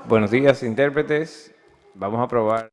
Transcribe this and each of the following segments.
Buenos días, intérpretes. Vamos a probar.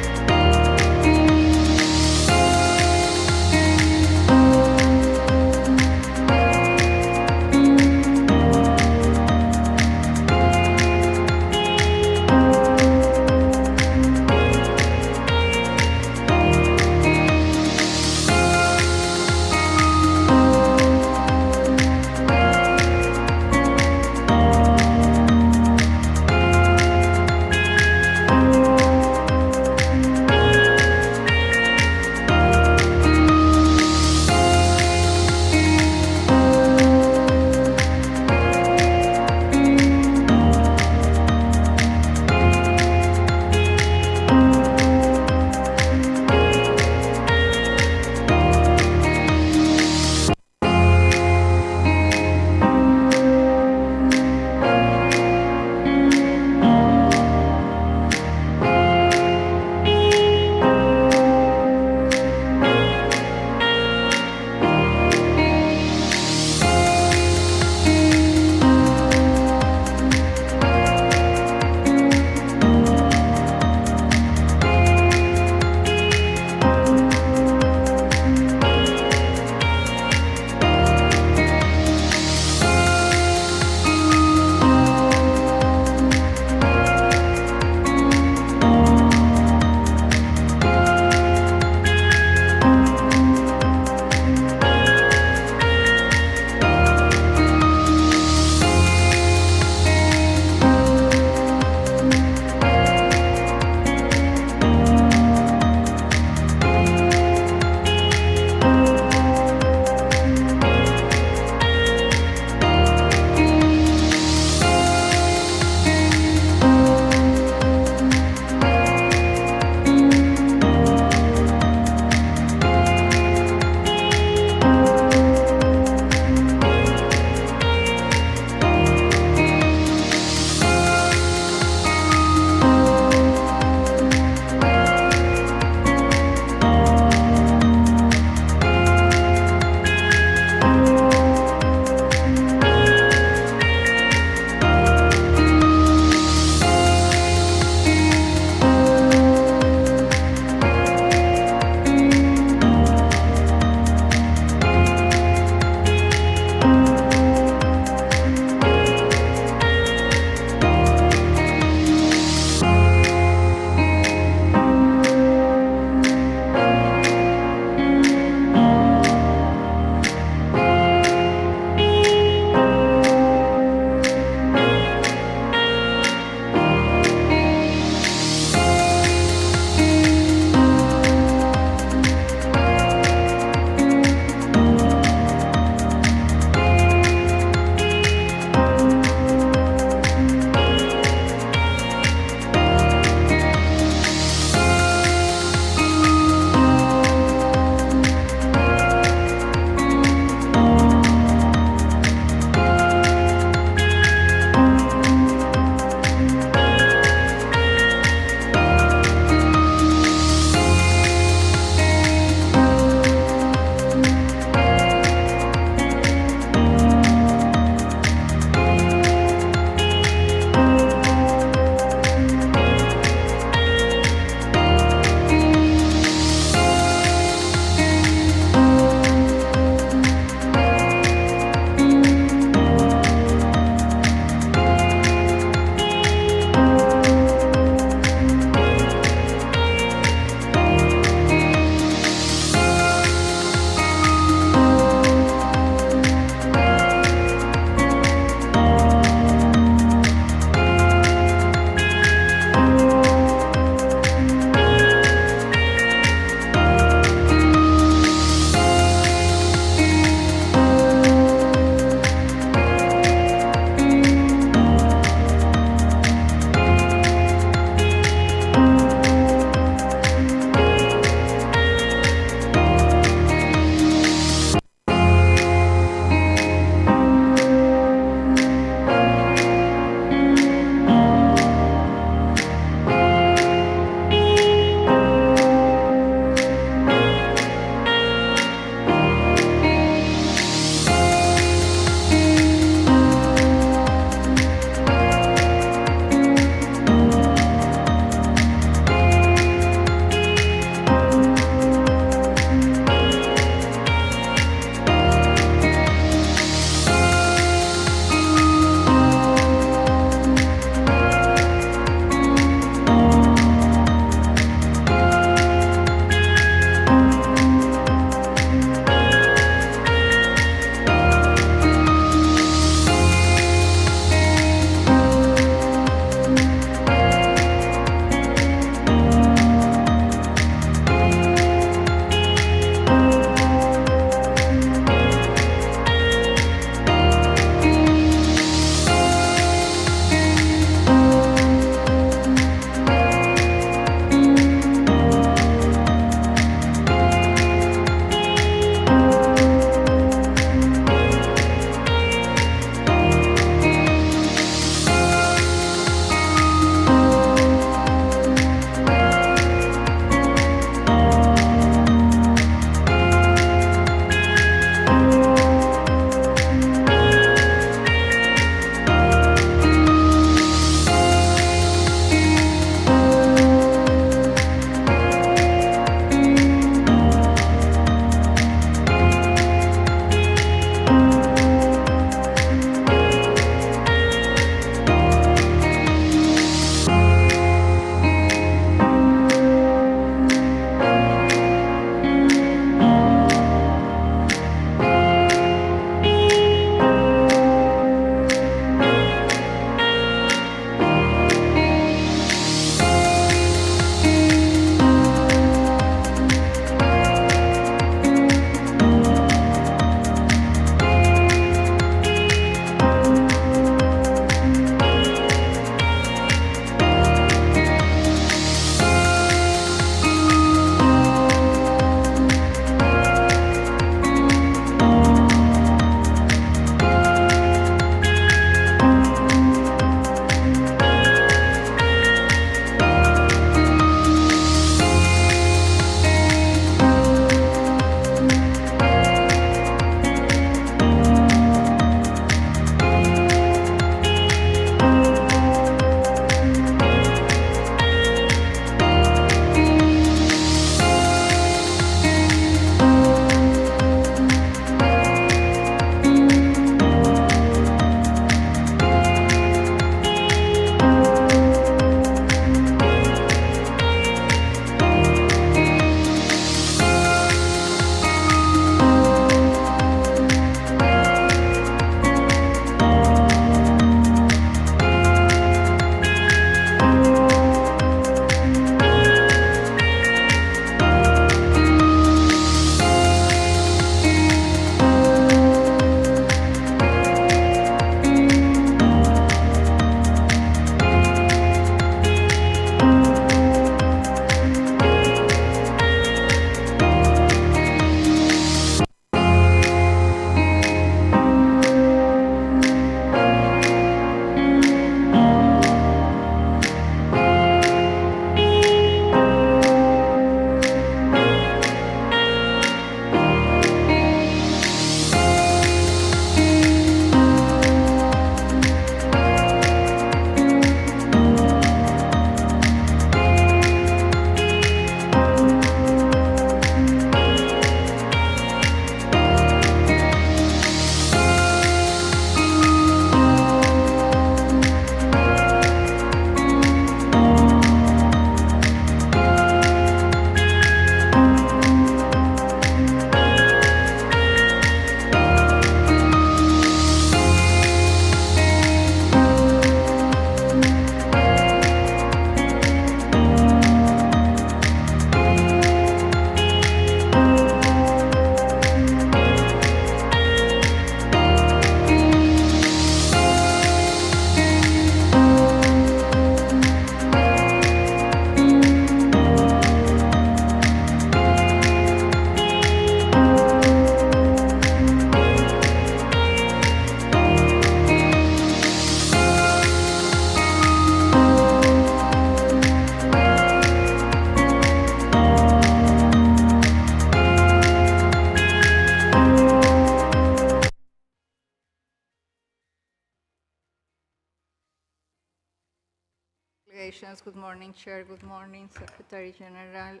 Relations. Good morning, Chair. Good morning, Secretary General.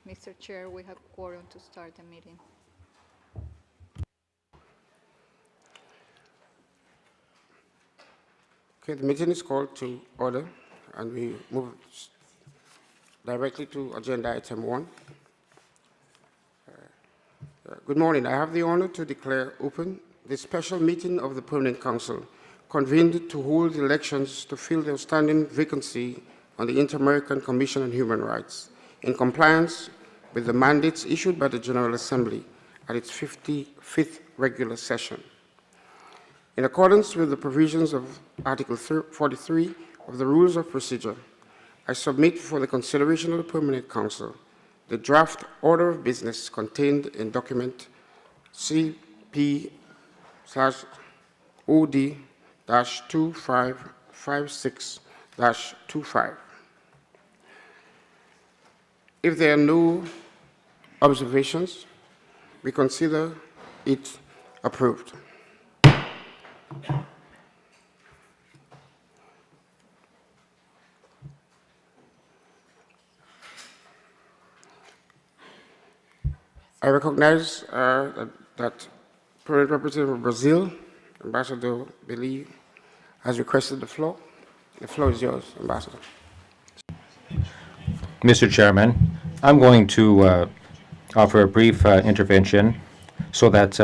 Mr. Chair, we have quorum to start the meeting. Okay, the meeting is called to order, and we move directly to agenda item 1. Good morning. I have the honor to declare open the special meeting of the Permanent Council, convened to hold elections to fill the outstanding vacancy on the Inter-American Commission on Human Rights, in compliance with the mandates issued by the General Assembly at its 55th regular session. In accordance with the provisions of Article 43 of the Rules of Procedure, I submit for the consideration of the Permanent Council the draft order of business contained in document CP/OD-2556-25. If there are no observations, we consider it approved. I recognize that Permanent Representative of Brazil, Ambassador Beli, has requested the floor. The floor is yours, Ambassador. Mr. Chairman, I'm going to offer a brief intervention so that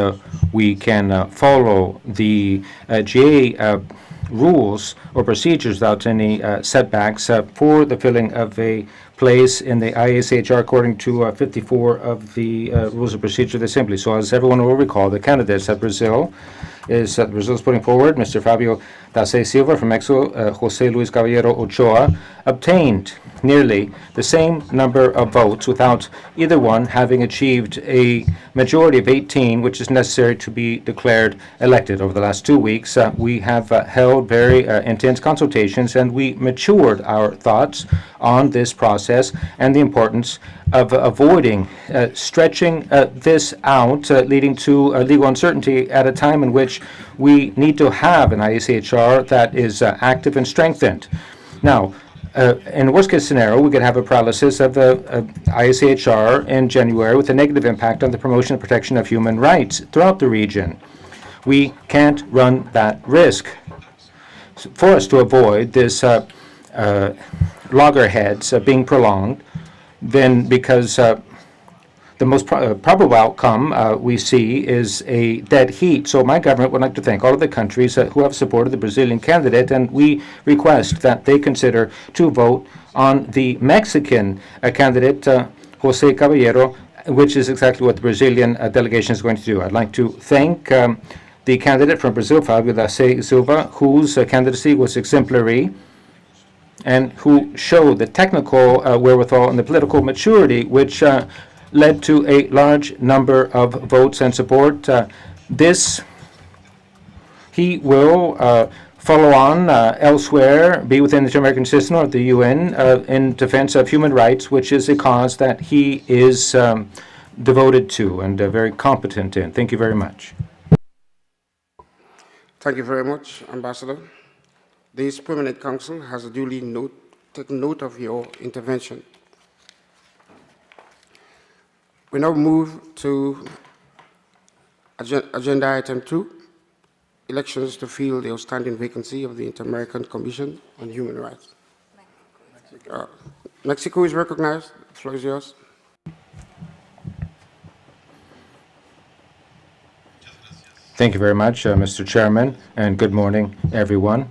we can follow the GA rules or procedures without any setbacks for the filling of a place in the IACHR according to 54 of the Rules of Procedure of the Assembly. So as everyone will recall, the candidates that Brazil is putting forward, Mr. Fabio da Silva from Mexico, José Luis Caballero Ochoa, obtained nearly the same number of votes without either one having achieved a majority of 18, which is necessary to be declared elected. Over the last 2 weeks, we have held very intense consultations, and we matured our thoughts on this process and the importance of avoiding stretching this out, leading to legal uncertainty at a time in which we need to have an IACHR that is active and strengthened. Now, in the worst-case scenario, we could have a paralysis of the IACHR in January with a negative impact on the promotion and protection of human rights throughout the region. We can't run that risk. For us to avoid this loggerheads being prolonged, then because the most probable outcome we see is a dead heat. So my government would like to thank all of the countries who have supported the Brazilian candidate, and we request that they consider to vote on the Mexican candidate, José Caballero, which is exactly what the Brazilian delegation is going to do. I'd like to thank the candidate from Brazil, Fabio da Silva, whose candidacy was exemplary and who showed the technical wherewithal and the political maturity which led to a large number of votes and support. He will follow on elsewhere, be within the Inter-American system or the UN in defense of human rights, which is a cause that he is devoted to and very competent in. Thank you very much. Thank you very much, Ambassador. This Permanent Council has duly taken note of your intervention. We now move to agenda item 2, elections to fill the outstanding vacancy of the Inter-American Commission on Human Rights. Mexico is recognized. The floor is yours. Thank you very much, Mr. Chairman, and good morning, everyone.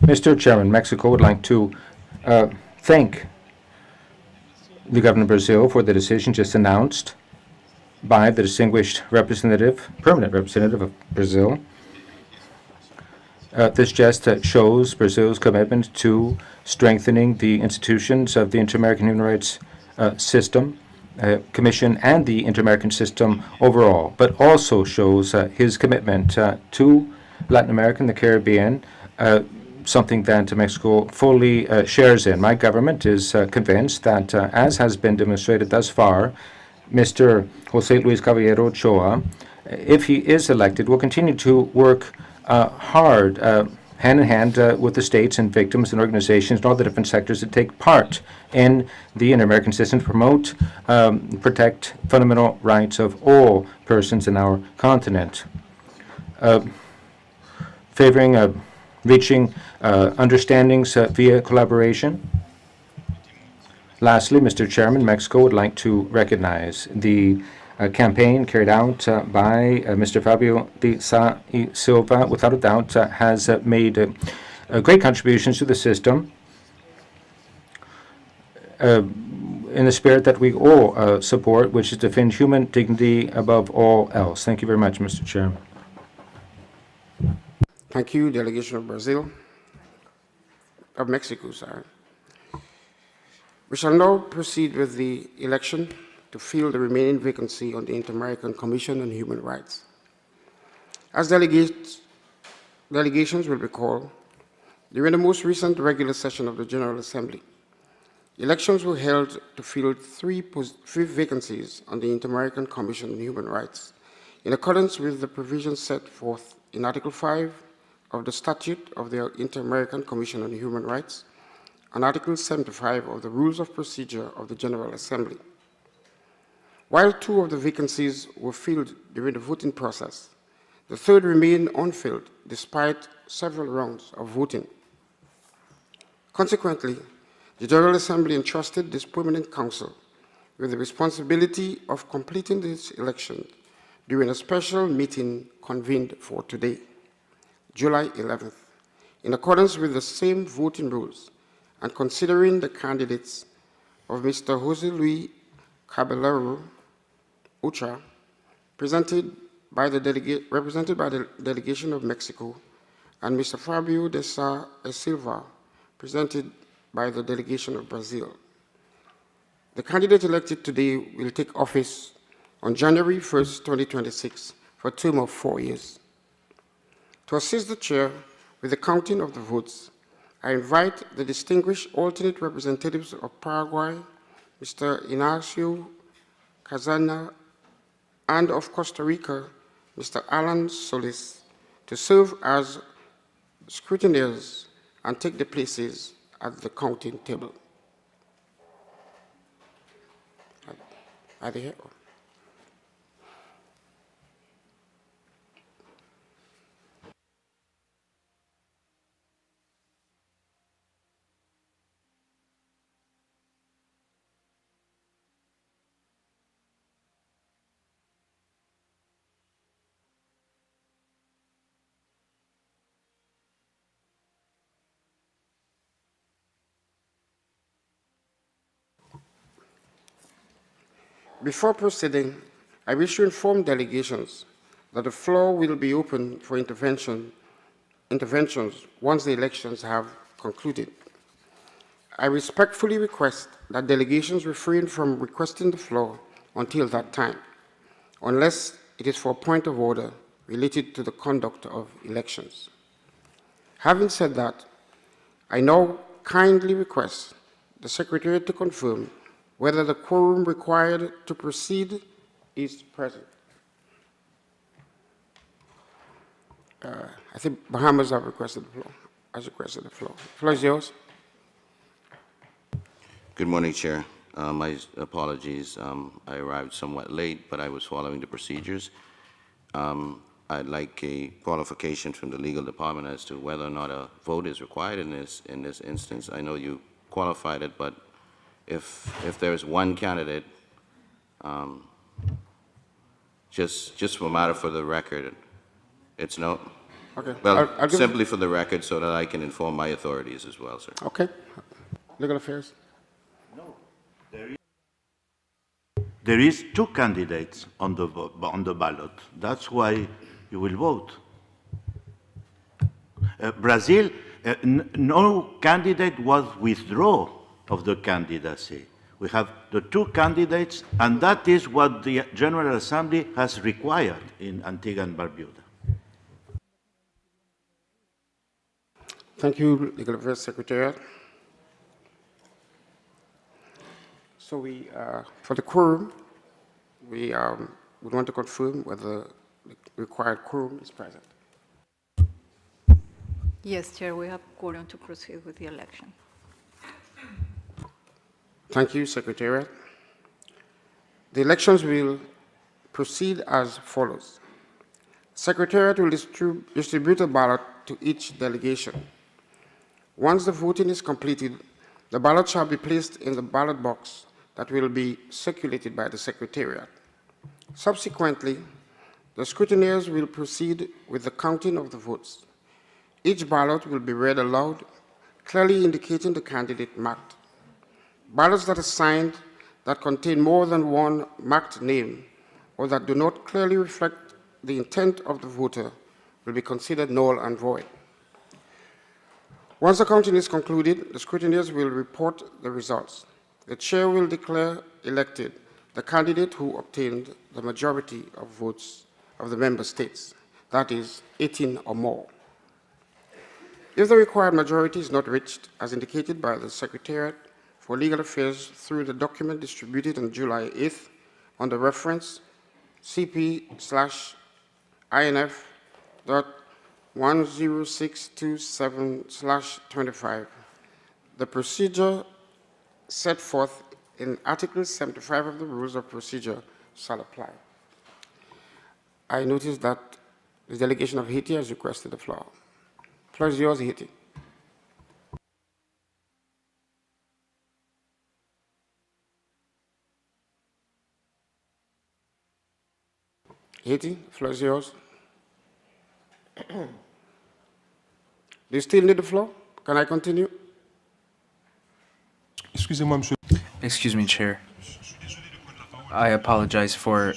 Mr. Chairman, Mexico would like to thank the government of Brazil for the decision just announced by the distinguished representative, permanent representative of Brazil. This just shows Brazil's commitment to strengthening the institutions of the Inter-American Human Rights System, Commission, and the Inter-American system overall, but also shows his commitment to Latin America and the Caribbean, something that Mexico fully shares in. My government is convinced that, as has been demonstrated thus far, Mr. José Luis Caballero Ochoa, if he is elected, will continue to work hard hand in hand with the states and victims and organizations and all the different sectors that take part in the Inter-American system to promote, protect fundamental rights of all persons in our continent, favoring reaching understandings via collaboration. Lastly, Mr. Chairman, Mexico would like to recognize the campaign carried out by Mr. Fabio de Sa y Silva. Without a doubt, has made great contributions to the system in the spirit that we all support, which is to defend human dignity above all else. Thank you very much, Mr. Chairman. Thank you, Delegation of Mexico, sorry. We shall now proceed with the election to fill the remaining vacancy on the Inter-American Commission on Human Rights. As delegations will recall, during the most recent regular session of the General Assembly, elections were held to fill three vacancies on the Inter-American Commission on Human Rights, in accordance with the provisions set forth in Article 5 of the Statute of the Inter-American Commission on Human Rights and Article 75 of the Rules of Procedure of the General Assembly. While two of the vacancies were filled during the voting process, the third remained unfilled despite several rounds of voting. Consequently, the General Assembly entrusted this permanent council with the responsibility of completing this election during a special meeting convened for today, July 11th, in accordance with the same voting rules and considering the candidates of Mr. Jose Luis Caballero Ucha, represented by the delegation of Mexico, and Mr. Fabio de Sa y Silva, presented by the delegation of Brazil. The candidate elected today will take office on January 1st, 2026, for a term of 4 years. To assist the chair with the counting of the votes, I invite the distinguished alternate representatives of Paraguay, Mr. Ignacio Casana, and of Costa Rica, Mr. Alan Solis, to serve as scrutineers and take their places at the counting table. Are they here? Before proceeding, I wish to inform delegations that the floor will be open for interventions once the elections have concluded. I respectfully request that delegations refrain from requesting the floor until that time, unless it is for a point of order related to the conduct of elections. Having said that, I now kindly request the Secretariat to confirm whether the quorum required to proceed is present. I think Bahamas has requested the floor. The floor is yours. Good morning, Chair. My apologies. I arrived somewhat late, but I was following the procedures. I'd like a qualification from the legal department as to whether or not a vote is required in this instance. I know you qualified it, but if there is one candidate, just for matter for the record, it's no. Okay. Well, I'll simply for the record, so that I can inform my authorities as well, sir. Okay. Legal Affairs. No, there is two candidates on the ballot. That's why you will vote. Brazil, no candidate was withdrawn of the candidacy. We have the two candidates, and that is what the General Assembly has required in Antigua and Barbuda. Thank you, Legal Affairs Secretariat. So for the quorum, we want to confirm whether the required quorum is present. Yes, Chair, we have quorum to proceed with the election. Thank you, Secretariat. The elections will proceed as follows. Secretariat will distribute a ballot to each delegation. Once the voting is completed, the ballot shall be placed in the ballot box that will be circulated by the Secretariat. Subsequently, the scrutineers will proceed with the counting of the votes. Each ballot will be read aloud, clearly indicating the candidate marked. Ballots that are signed that contain more than one marked name or that do not clearly reflect the intent of the voter will be considered null and void. Once the counting is concluded, the scrutineers will report the results. The chair will declare elected the candidate who obtained the majority of votes of the member states, that is, 18 or more. If the required majority is not reached, as indicated by the Secretariat for Legal Affairs through the document distributed on July 8th on the reference CP/INF.10627/25, the procedure set forth in Article 75 of the Rules of Procedure shall apply. I notice that the delegation of Haiti has requested the floor. The floor is yours, Haiti. Haiti, the floor is yours. Do you still need the floor? Can I continue? Excusez-moi, monsieur. Excuse me, Chair. I apologize for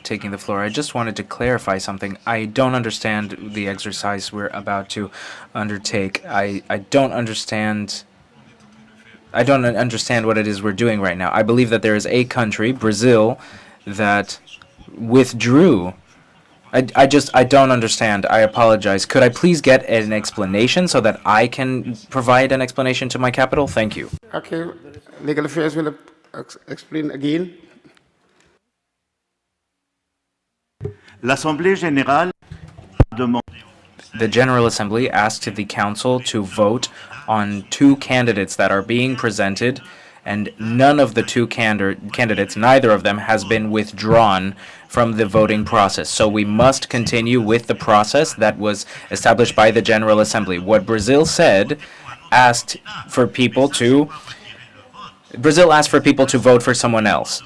taking the floor. I just wanted to clarify something. I don't understand the exercise we're about to undertake. I don't understand. I don't understand what it is we're doing right now. I believe that there is a country, Brazil, that withdrew. I don't understand. I apologize. Could I please get an explanation so that I can provide an explanation to my capital? Thank you. Okay, Legal Affairs will explain again. L'Assemblée générale demande. The General Assembly asked the Council to vote on two candidates that are being presented, and none of the two candidates, neither of them, has been withdrawn from the voting process. So we must continue with the process that was established by the General Assembly. What Brazil said asked for people to Brazil asked for people to vote for someone else.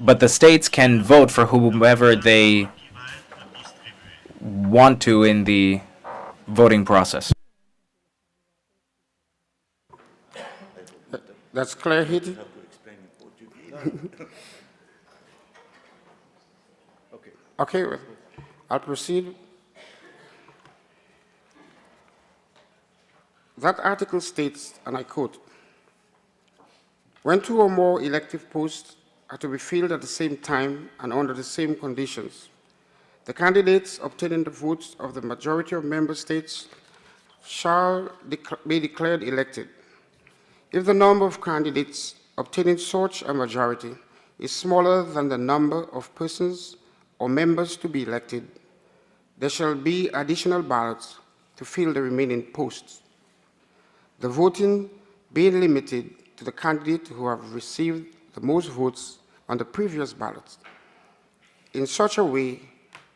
But the states can vote for whomever they want to in the voting process. That's clear, Haiti? Okay, I'll proceed. That article states, and I quote, when two or more elective posts are to be filled at the same time and under the same conditions, the candidates obtaining the votes of the majority of member states shall be declared elected. If the number of candidates obtaining such a majority is smaller than the number of persons or members to be elected, there shall be additional ballots to fill the remaining posts. The voting being limited to the candidate who have received the most votes on the previous ballots, in such a way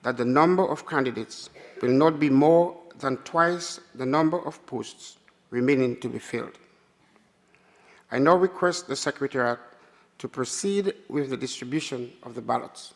that the number of candidates will not be more than twice the number of posts remaining to be filled. I now request the Secretariat to proceed with the distribution of the ballots.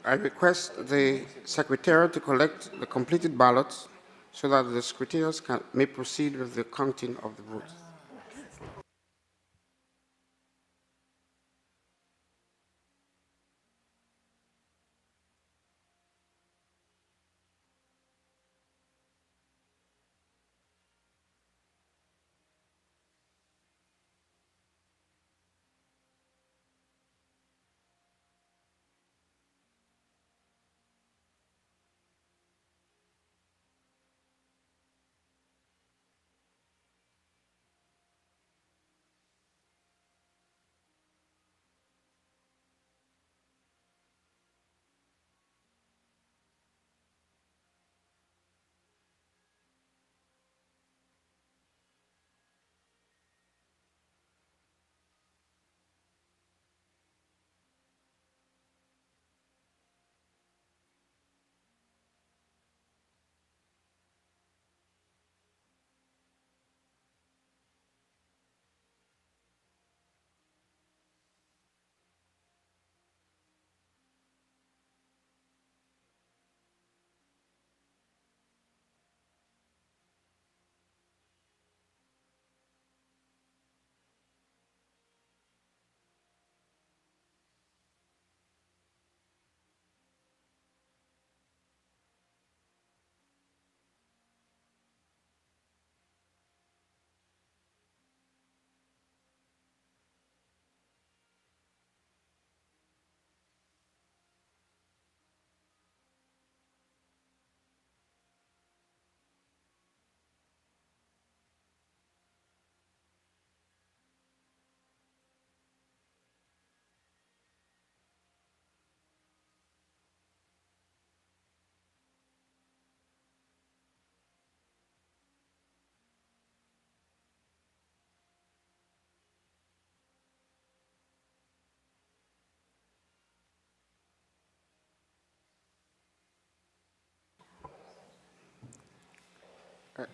I request the Secretariat to collect the completed ballots so that the scrutineers may proceed with the counting of the votes.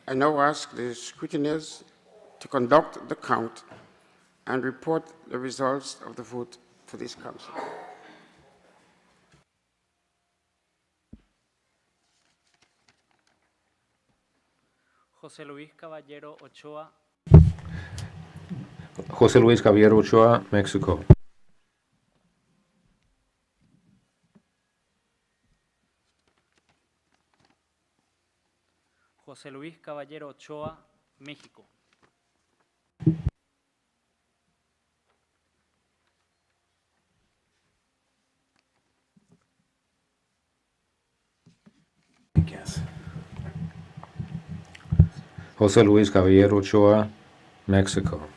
I now ask the scrutineers to conduct the count and report the results of the vote to this council. José Luis Caballero Ochoa, José Luis Caballero Ochoa, Mexico. José Luis Caballero Ochoa, México. José Luis Caballero Ochoa, Mexico.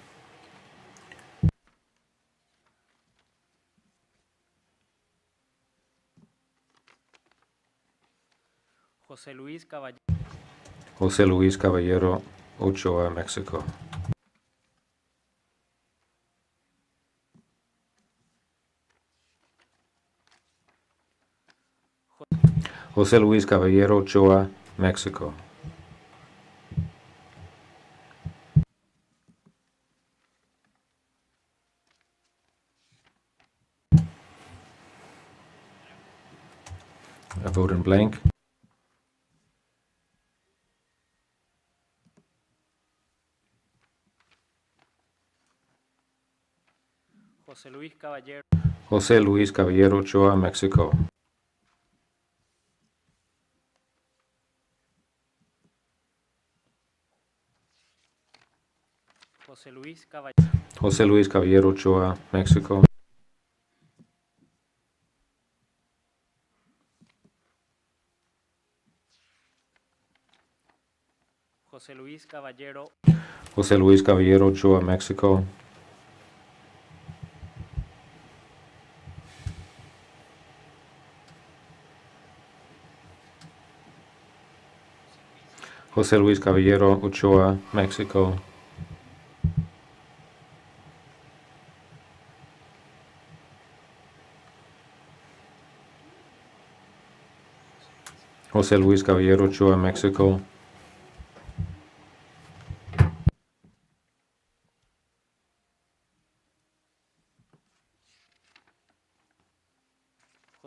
José Luis Caballero, José Luis Caballero Ochoa, Mexico. José Luis Caballero Ochoa, Mexico. A vote in blank. José Luis Caballero, José Luis Caballero Ochoa, Mexico. José Luis Caballero, José Luis Caballero Ochoa, Mexico. José Luis Caballero, José Luis Caballero Ochoa, Mexico. José Luis Caballero Ochoa, Mexico. José Luis Caballero Ochoa, Mexico.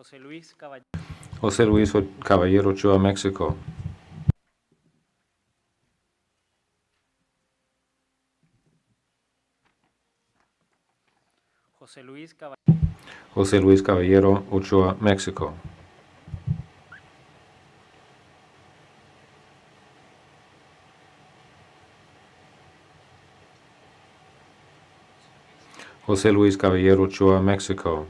José Luis Caballero. José Luis Caballero Ochoa, Mexico. José Luis Caballero. José Luis Caballero Ochoa, Mexico. José Luis Caballero Ochoa, Mexico.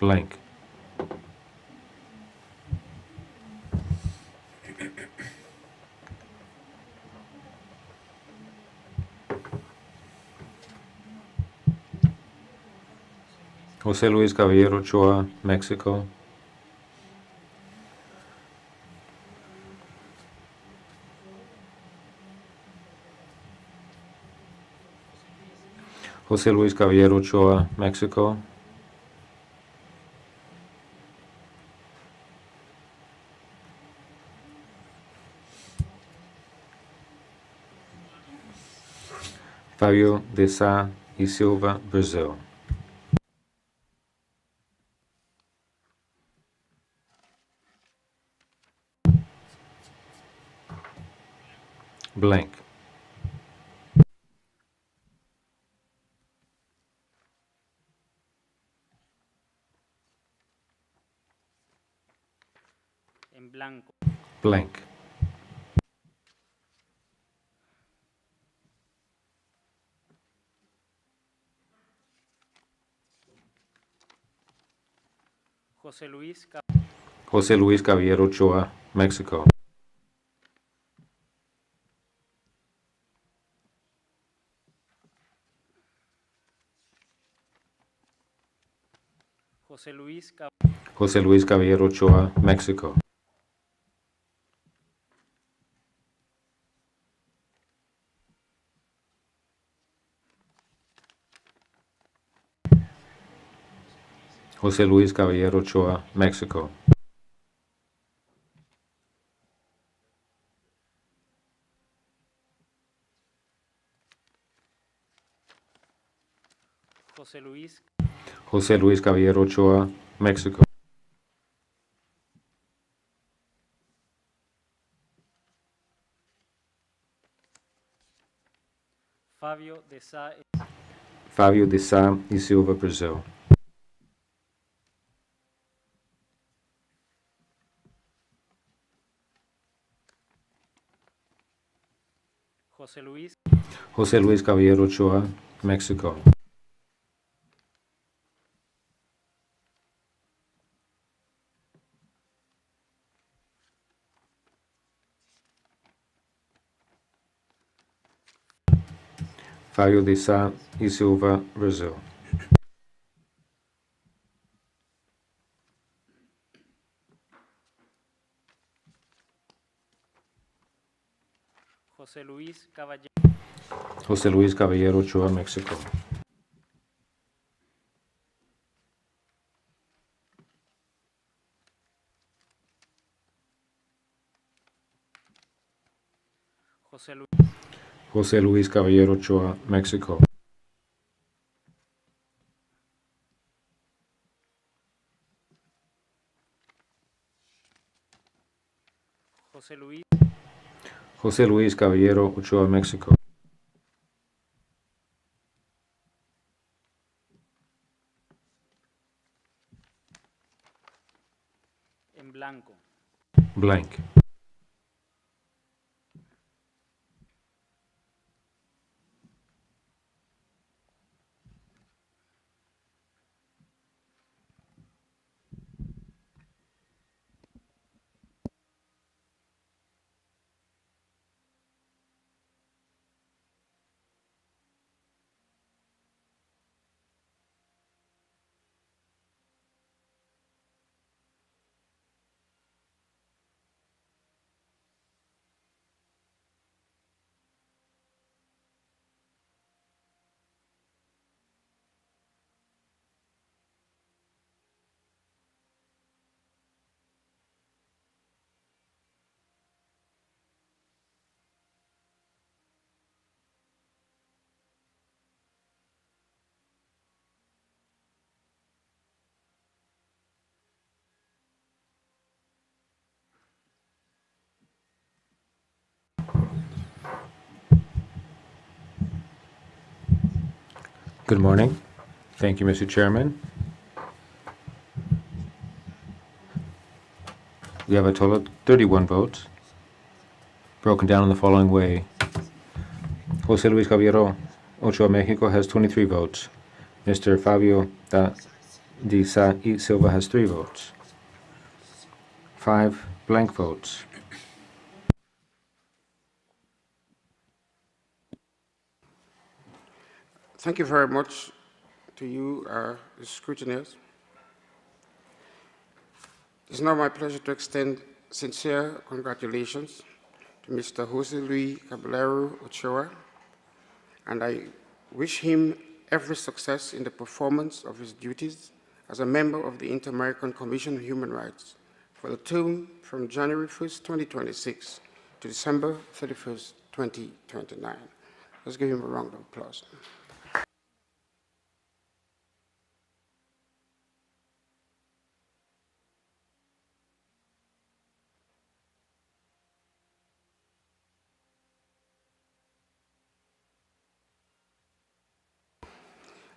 Blank. José Luis Caballero Ochoa, Mexico. José Luis Caballero Ochoa, Mexico. Fabio de Sá e Silva, Brazil. Blank. En blanco. Blank. José Luis José Luis Caballero Ochoa, Mexico. José Luis José Luis Caballero Ochoa, Mexico. José Luis Caballero Ochoa, Mexico. José Luis José Luis Caballero Ochoa, Mexico. Fabio de Sá Fábio de Sá e Silva, Brazil. José Luis José Luis Caballero Ochoa, Mexico. Fábio de Sá e Silva, Brazil. José Luis Caballero. José Luis Caballero Ochoa, Mexico. José Luis José Luis Caballero Ochoa, Mexico. José Luis José Luis Caballero Ochoa, México. en blanco. Blank. Good morning. Thank you, Mr. Chairman. We have a total of 31 votes, broken down in the following way. Jose Luis Caballero Ochoa, Mexico, has 23 votes. Mr. Fabio Di Sa y Silva has 3 votes. 5 blank votes. Thank you very much to you, the scrutineers. It's now my pleasure to extend sincere congratulations to Mr. Jose Luis Caballero Ochoa, and I wish him every success in the performance of his duties as a member of the Inter-American Commission on Human Rights for the term from January 1st, 2026 to December 31st, 2029. Let's give him a round of applause.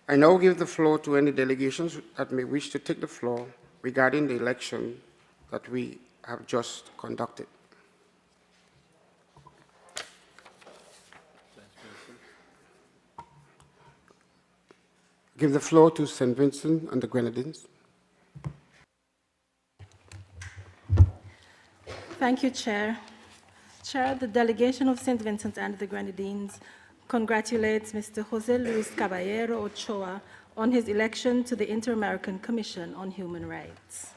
I now give the floor to any delegations that may wish to take the floor regarding the election that we have just conducted. Give the floor to St. Vincent and the Grenadines. Thank you, Chair. Chair, the delegation of St. Vincent and the Grenadines congratulates Mr. Jose Luis Caballero Ochoa on his election to the Inter-American Commission on Human Rights.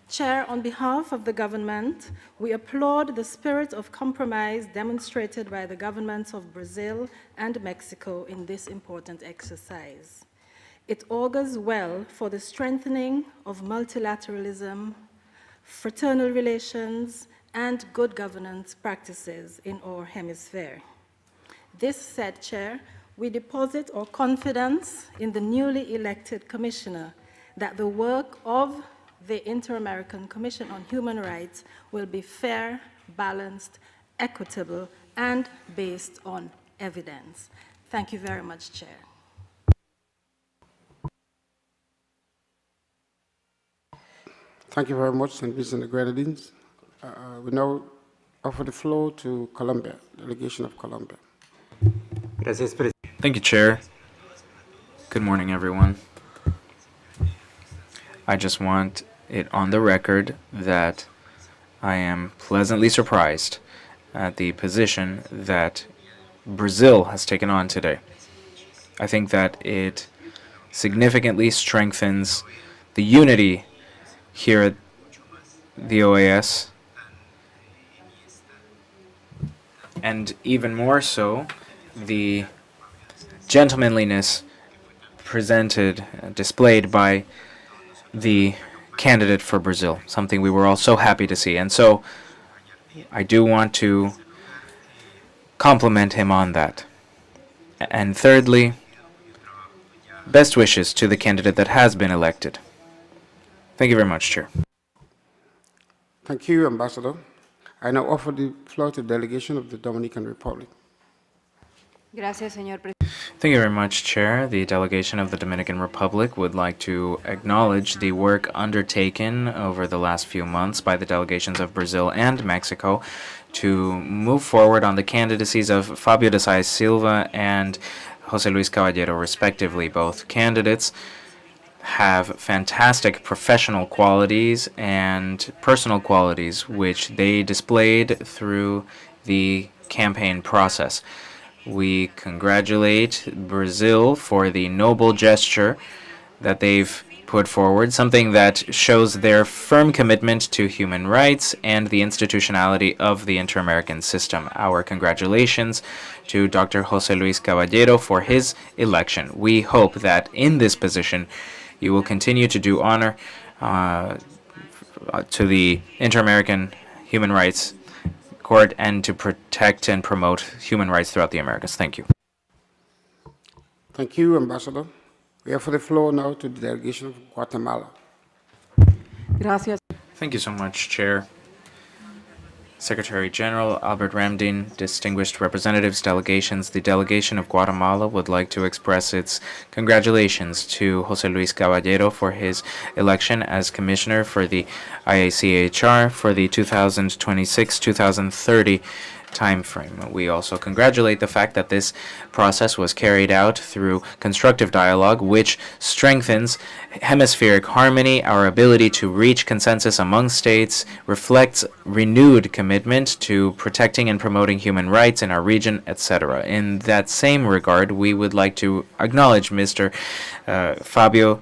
Chair, on behalf of the government, we applaud the spirit of compromise demonstrated by the governments of Brazil and Mexico in this important exercise. It augurs well for the strengthening of multilateralism, fraternal relations, and good governance practices in our hemisphere. This said, Chair, we deposit our confidence in the newly elected commissioner that the work of the Inter-American Commission on Human Rights will be fair, balanced, equitable, and based on evidence. Thank you very much, Chair. Thank you very much, St. Vincent and the Grenadines. We now offer the floor to Colombia, delegation of Colombia. Thank you, Chair. Good morning, everyone. I just want it on the record that I am pleasantly surprised at the position that Brazil has taken on today. I think that it significantly strengthens the unity here at the OAS, and even more so, the gentlemanliness displayed by the candidate for Brazil, something we were all so happy to see. And so I do want to compliment him on that. And thirdly, best wishes to the candidate that has been elected. Thank you very much, Chair. Thank you, Ambassador. I now offer the floor to the delegation of the Dominican Republic. Gracias, señor presidente. Thank you very much, Chair. The delegation of the Dominican Republic would like to acknowledge the work undertaken over the last few months by the delegations of Brazil and Mexico to move forward on the candidacies of Fabio de Sa Silva and Jose Luis Caballero, respectively. Both candidates have fantastic professional qualities and personal qualities, which they displayed through the campaign process. We congratulate Brazil for the noble gesture that they've put forward, something that shows their firm commitment to human rights and the institutionality of the inter-American system. Our congratulations to Dr. Jose Luis Caballero for his election. We hope that in this position you will continue to do honor to the Inter-American Human Rights Court and to protect and promote human rights throughout the Americas. Thank you. Thank you, Ambassador. We offer the floor now to the delegation of Guatemala. Gracias. Thank you so much, Chair. Secretary General Albert Ramdin, distinguished representatives, delegations, the delegation of Guatemala would like to express its congratulations to Jose Luis Caballero for his election as Commissioner for the IACHR for the 2026-2030 timeframe. We also congratulate the fact that this process was carried out through constructive dialogue, which strengthens hemispheric harmony, our ability to reach consensus among states, reflects renewed commitment to protecting and promoting human rights in our region, etc. In that same regard, we would like to acknowledge Mr. Fabio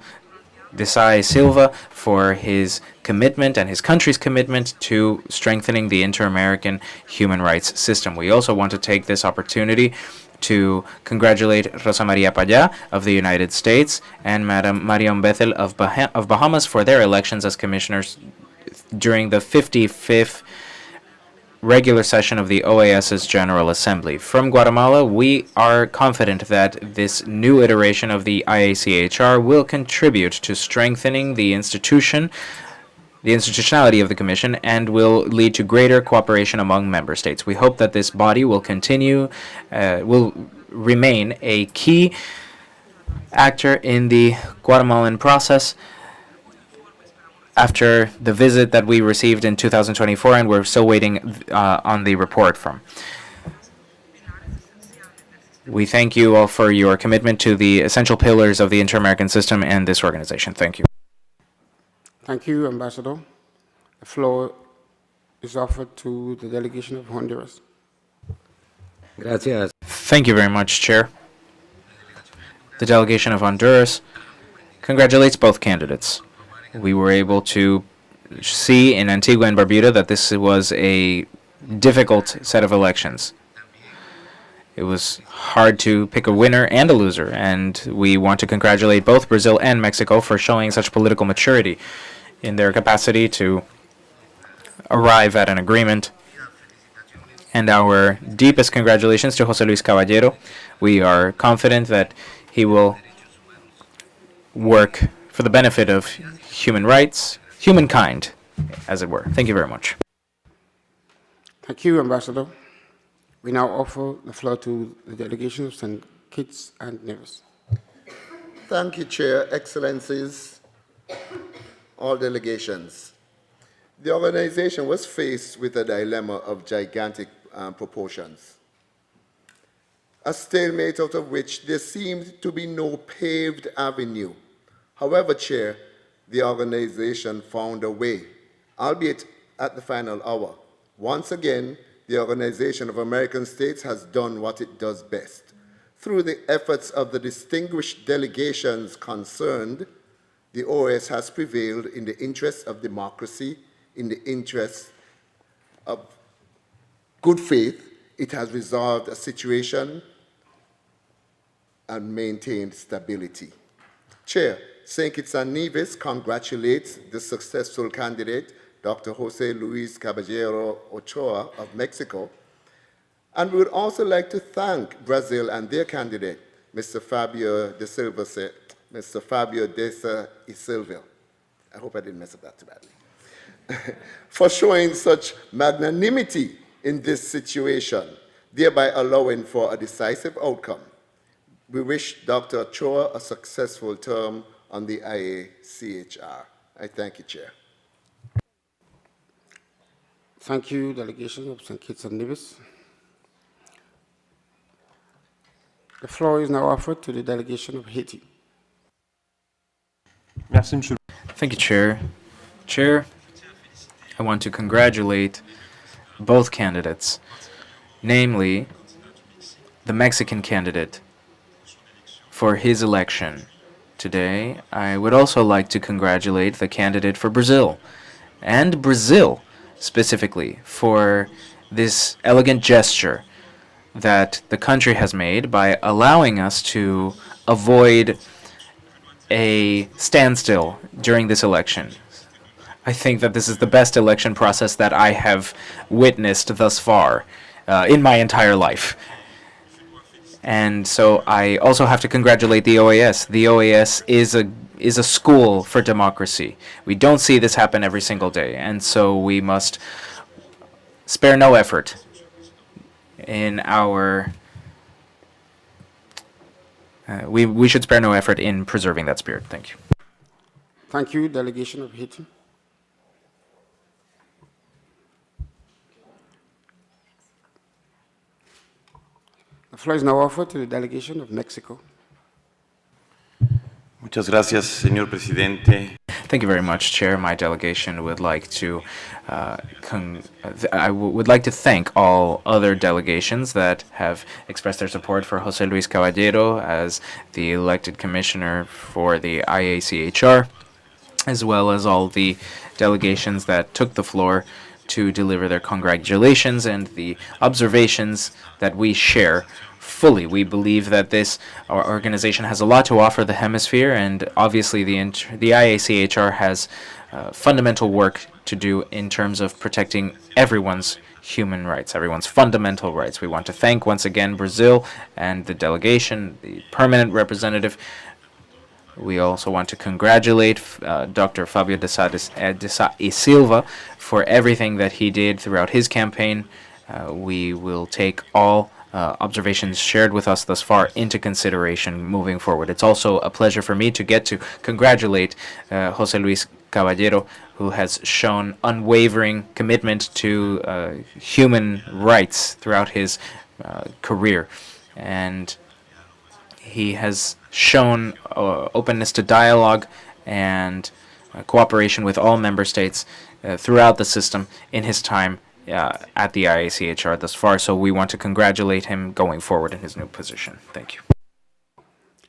Desai Silva for his commitment and his country's commitment to strengthening the inter-American human rights system. We also want to take this opportunity to congratulate Rosa Maria Paya of the United States and Madam Marion Bethel of Bahamas for their elections as commissioners during the 55th regular session of the OAS's General Assembly. From Guatemala, we are confident that this new iteration of the IACHR will contribute to strengthening the institutionality of the Commission, and will lead to greater cooperation among member states. We hope that this body will remain a key actor in the Guatemalan process after the visit that we received in 2024, and we're still waiting on the report from. We thank you all for your commitment to the essential pillars of the Inter-American system and this organization. Thank you. Thank you, Ambassador. The floor is offered to the delegation of Honduras. Gracias. Thank you very much, Chair. The delegation of Honduras congratulates both candidates. We were able to see in Antigua and Barbuda that this was a difficult set of elections. It was hard to pick a winner and a loser, and we want to congratulate both Brazil and Mexico for showing such political maturity in their capacity to arrive at an agreement. And our deepest congratulations to Jose Luis Caballero. We are confident that he will work for the benefit of human rights, humankind, as it were. Thank you very much. Thank you, Ambassador. We now offer the floor to the delegation of St. Kitts and Nevis. Thank you, Chair, Excellencies, all delegations. The organization was faced with a dilemma of gigantic proportions, a stalemate out of which there seemed to be no paved avenue. However, Chair, the organization found a way, albeit at the final hour. Once again, the Organization of American States has done what it does best. Through the efforts of the distinguished delegations concerned, the OAS has prevailed in the interest of democracy, in the interest of good faith. It has resolved a situation and maintained stability. Chair, St. Kitts and Nevis congratulates the successful candidate, Dr. Jose Luis Caballero Ochoa of Mexico, and we would also like to thank Brazil and their candidate, Mr. Fabio de Silva. I hope I didn't mess up that too badly. For showing such magnanimity in this situation, thereby allowing for a decisive outcome. We wish Dr. Ochoa a successful term on the IACHR. I thank you, Chair. Thank you, delegation of St. Kitts and Nevis. The floor is now offered to the delegation of Haiti. Thank you, Chair. Chair, I want to congratulate both candidates, namely the Mexican candidate for his election today. I would also like to congratulate the candidate for Brazil, and Brazil specifically, for this elegant gesture that the country has made by allowing us to avoid a standstill during this election. I think that this is the best election process that I have witnessed thus far in my entire life. And so I also have to congratulate the OAS. The OAS is a school for democracy. We don't see this happen every single day, and so we must spare no effort in our we should spare no effort in preserving that spirit. Thank you. Thank you, delegation of Haiti. The floor is now offered to the delegation of Mexico. Muchas gracias, señor presidente. Thank you very much, Chair. My delegation would like to would like to thank all other delegations that have expressed their support for José Luis Caballero as the elected commissioner for the IACHR, as well as all the delegations that took the floor to deliver their congratulations and the observations that we share fully. We believe that our organization has a lot to offer the hemisphere, and obviously the IACHR has fundamental work to do in terms of protecting everyone's human rights, everyone's fundamental rights. We want to thank once again Brazil and the delegation, the permanent representative. We also want to congratulate Dr. Fabio de Sá e Silva for everything that he did throughout his campaign. We will take all observations shared with us thus far into consideration moving forward. It's also a pleasure for me to get to congratulate José Luis Caballero, who has shown unwavering commitment to human rights throughout his career. And he has shown openness to dialogue and cooperation with all member states throughout the system in his time at the IACHR thus far. So we want to congratulate him going forward in his new position. Thank you.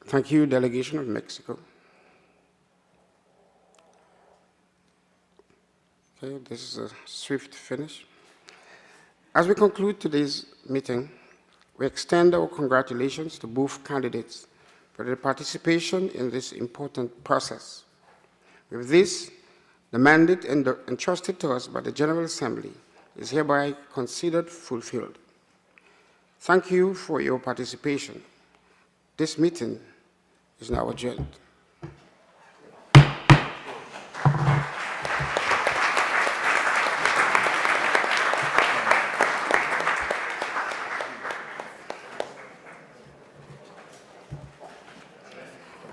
Thank you, delegation of Mexico. Okay, this is a swift finish. As we conclude today's meeting, we extend our congratulations to both candidates for their participation in this important process. With this, the mandate entrusted to us by the General Assembly is hereby considered fulfilled. Thank you for your participation. This meeting is now adjourned.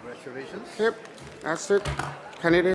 Congratulations. Yep, that's it. Candidate.